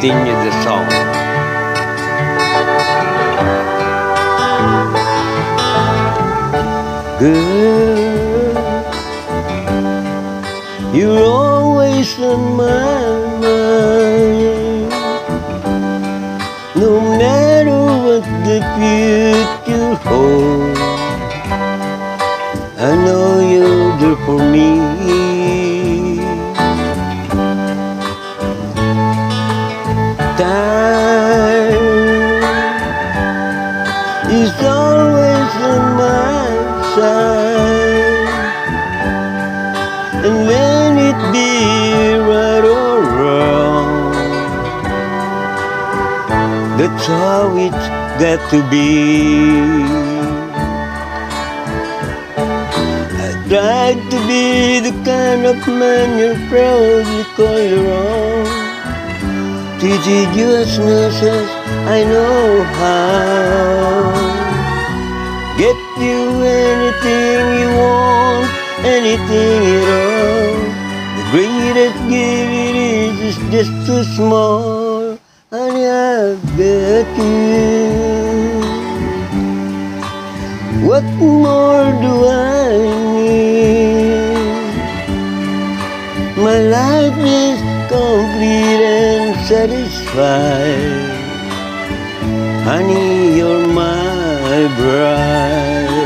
continue the song. Girl, you're always on my mind. No matter what the future holds, I know you're there for me. Time is always on my side, and when it be right or wrong, that's how it's got to be. I tried to be the kind of man you're proudly call your own. Treated you as nice as I know how. Get you anything you want, anything at all. The greatest gift it is just too small. Honey, I've got you. What more do I need? My life is complete and satisfied. Honey, you're my bride.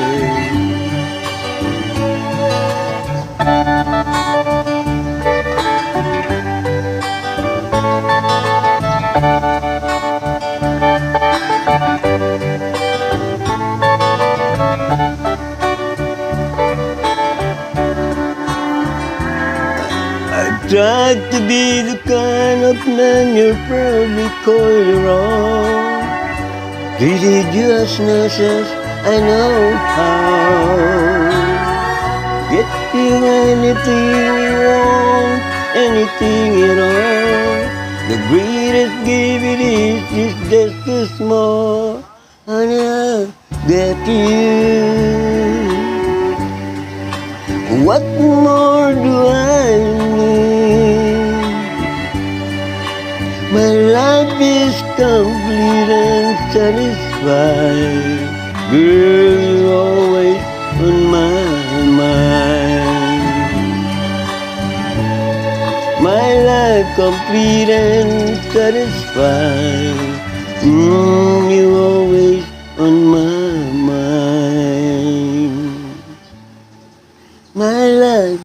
Tried to be the kind of man you're proudly call your own. Treated you as nice as I know how. Get you anything you want, anything at all. The greatest gift it is just too small. Honey, I get you. What more do I need? My life is complete and satisfied. Girl, you're always on my mind. My life complete and satisfied. You're always on my mind. My life